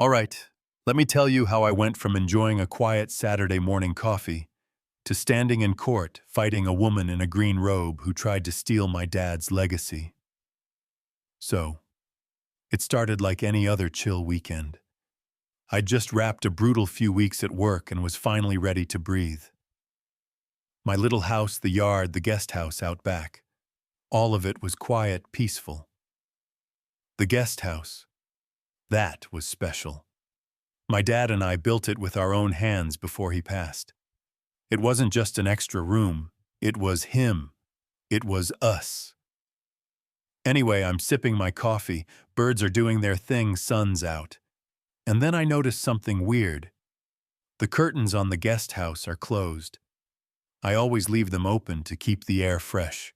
All right, let me tell you how I went from enjoying a quiet Saturday morning coffee to standing in court fighting a woman in a green robe who tried to steal my dad's legacy. So, it started like any other chill weekend. I'd just wrapped a brutal few weeks at work and was finally ready to breathe. My little house, the yard, the guest house out back. All of it was quiet, peaceful. The guest house. That was special. My dad and I built it with our own hands before he passed. It wasn't just an extra room. It was him. It was us. Anyway, I'm sipping my coffee. Birds are doing their thing, sun's out. And then I notice something weird. The curtains on the guest house are closed. I always leave them open to keep the air fresh.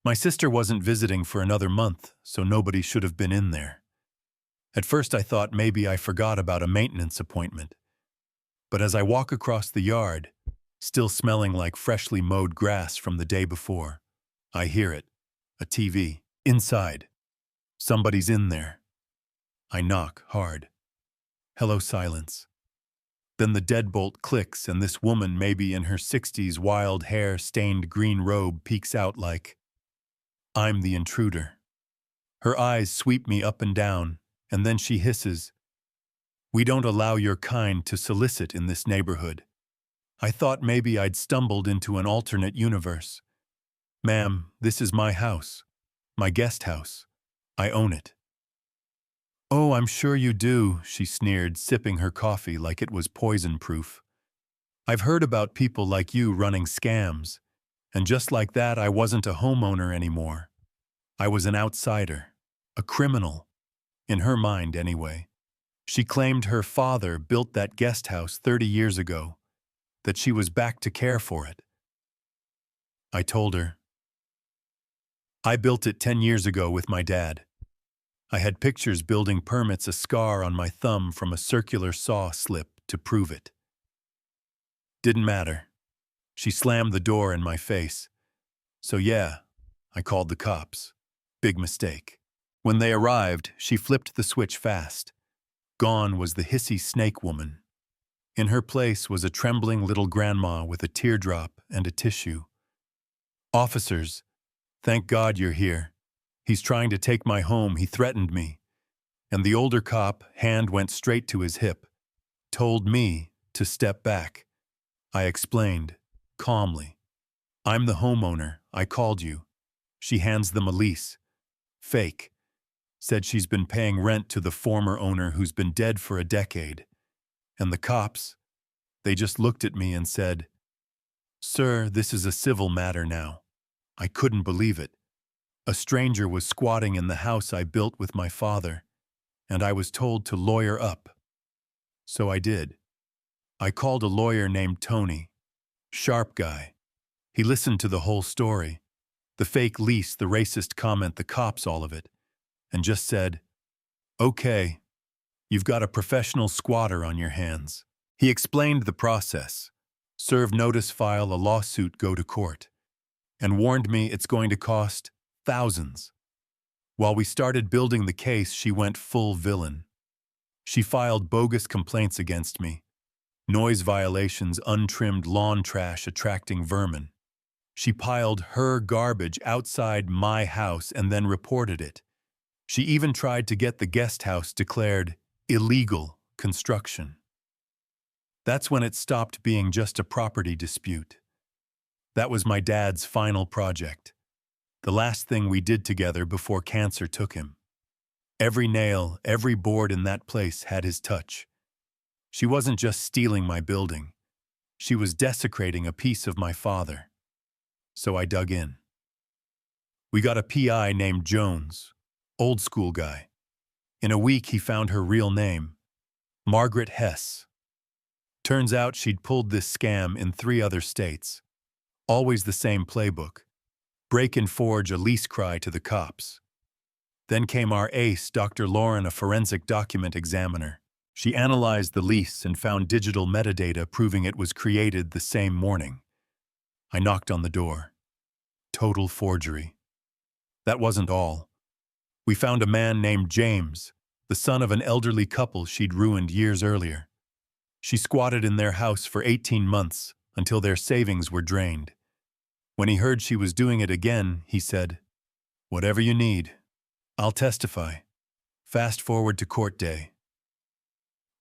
My sister wasn't visiting for another month, so nobody should have been in there. At first I thought maybe I forgot about a maintenance appointment. But as I walk across the yard, still smelling like freshly mowed grass from the day before, I hear it. A TV. Inside. Somebody's in there. I knock hard. Hello, silence. Then the deadbolt clicks and this woman, maybe in her 60s, wild hair, stained green robe, peeks out like, I'm the intruder. Her eyes sweep me up and down, and then she hisses, We don't allow your kind to solicit in this neighborhood. I thought maybe I'd stumbled into an alternate universe. Ma'am, this is my house. My guest house. I own it. Oh, I'm sure you do, she sneered, sipping her coffee like it was poison-proof. I've heard about people like you running scams, and just like that I wasn't a homeowner anymore. I was an outsider, a criminal, in her mind anyway. She claimed her father built that guest house 30 years ago, that she was back to care for it. I told her, I built it 10 years ago with my dad. I had pictures, building permits, a scar on my thumb from a circular saw slip to prove it. Didn't matter. She slammed the door in my face. So yeah, I called the cops. Big mistake. When they arrived, she flipped the switch fast. Gone was the hissy snake woman. In her place was a trembling little grandma with a teardrop and a tissue. Officers, thank God you're here. He's trying to take my home, he threatened me. And the older cop, hand went straight to his hip, told me to step back. I explained, calmly. I'm the homeowner, I called you. She hands them a lease. Fake. Said she's been paying rent to the former owner who's been dead for a decade. And the cops, they just looked at me and said, Sir, this is a civil matter now. I couldn't believe it. A stranger was squatting in the house I built with my father, and I was told to lawyer up. So I did. I called a lawyer named Tony. Sharp guy. He listened to the whole story. The fake lease, the racist comment, the cops, all of it. And just said, Okay, you've got a professional squatter on your hands. He explained the process. Serve notice, file a lawsuit, go to court. And warned me it's going to cost thousands. While we started building the case, she went full villain. She filed bogus complaints against me. Noise violations, untrimmed lawn trash attracting vermin. She piled her garbage outside my house and then reported it. She even tried to get the guest house declared illegal construction. That's when it stopped being just a property dispute. That was my dad's final project. The last thing we did together before cancer took him. Every nail, every board in that place had his touch. She wasn't just stealing my building. She was desecrating a piece of my father. So I dug in. We got a PI named Jones, old school guy. In a week he found her real name, Margaret Hess. Turns out she'd pulled this scam in 3 other states. Always the same playbook. Break and forge a lease cry to the cops. Then came our ace, Dr. Lauren, a forensic document examiner. She analyzed the lease and found digital metadata proving it was created the same morning. I knocked on the door. Total forgery. That wasn't all. We found a man named James, the son of an elderly couple she'd ruined years earlier. She squatted in their house for 18 months until their savings were drained. When he heard she was doing it again, he said, "Whatever you need, I'll testify." Fast forward to court day.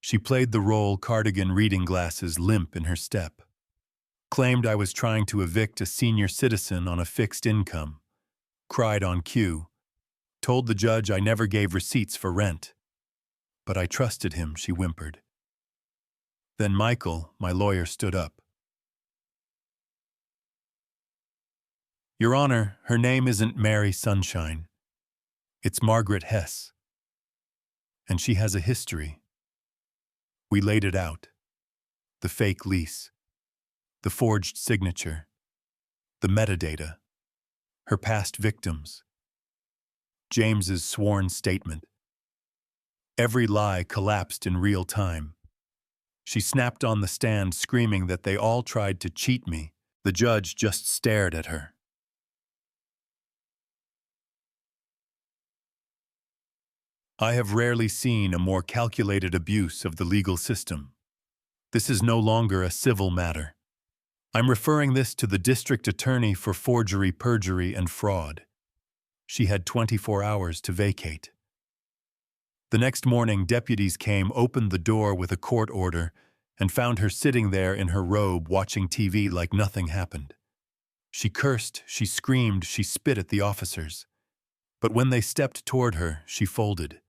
She played the role, cardigan, reading glasses, limp in her step. Claimed I was trying to evict a senior citizen on a fixed income. Cried on cue. Told the judge I never gave receipts for rent. But I trusted him, she whimpered. Then Michael, my lawyer, stood up. "Your Honor, her name isn't Mary Sunshine. It's Margaret Hess. And she has a history." We laid it out. The fake lease. The forged signature. The metadata. Her past victims. James's sworn statement. Every lie collapsed in real time. She snapped on the stand, screaming that they all tried to cheat me. The judge just stared at her. I have rarely seen a more calculated abuse of the legal system. This is no longer a civil matter. I'm referring this to the district attorney for forgery, perjury, and fraud. She had 24 hours to vacate. The next morning, deputies came, opened the door with a court order, and found her sitting there in her robe watching TV like nothing happened. She cursed, she screamed, she spit at the officers. But when they stepped toward her, she folded,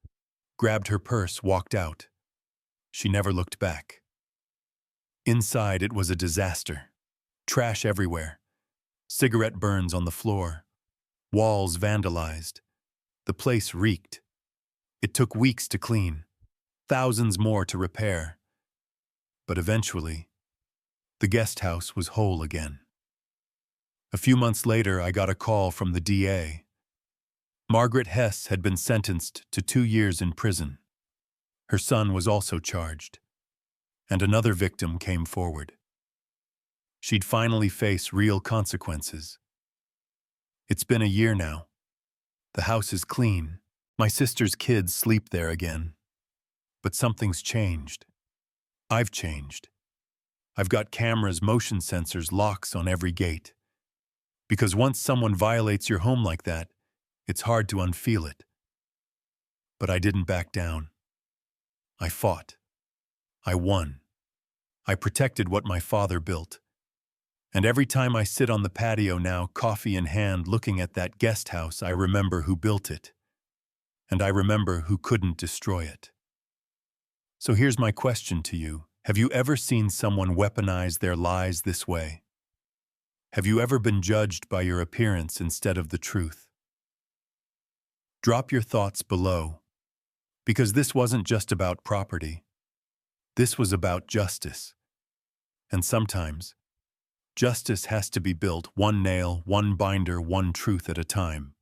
grabbed her purse, walked out. She never looked back. Inside, it was a disaster. Trash everywhere. Cigarette burns on the floor. Walls vandalized. The place reeked. It took weeks to clean, thousands more to repair. But eventually, the guest house was whole again. A few months later, I got a call from the DA. Margaret Hess had been sentenced to 2 years in prison. Her son was also charged. And another victim came forward. She'd finally face real consequences. It's been a year now. The house is clean. My sister's kids sleep there again. But something's changed. I've changed. I've got cameras, motion sensors, locks on every gate. Because once someone violates your home like that, it's hard to unfeel it. But I didn't back down. I fought. I won. I protected what my father built. And every time I sit on the patio now, coffee in hand, looking at that guest house, I remember who built it. And I remember who couldn't destroy it. So here's my question to you. Have you ever seen someone weaponize their lies this way? Have you ever been judged by your appearance instead of the truth? Drop your thoughts below, because this wasn't just about property. This was about justice. And sometimes, justice has to be built one nail, one binder, one truth at a time.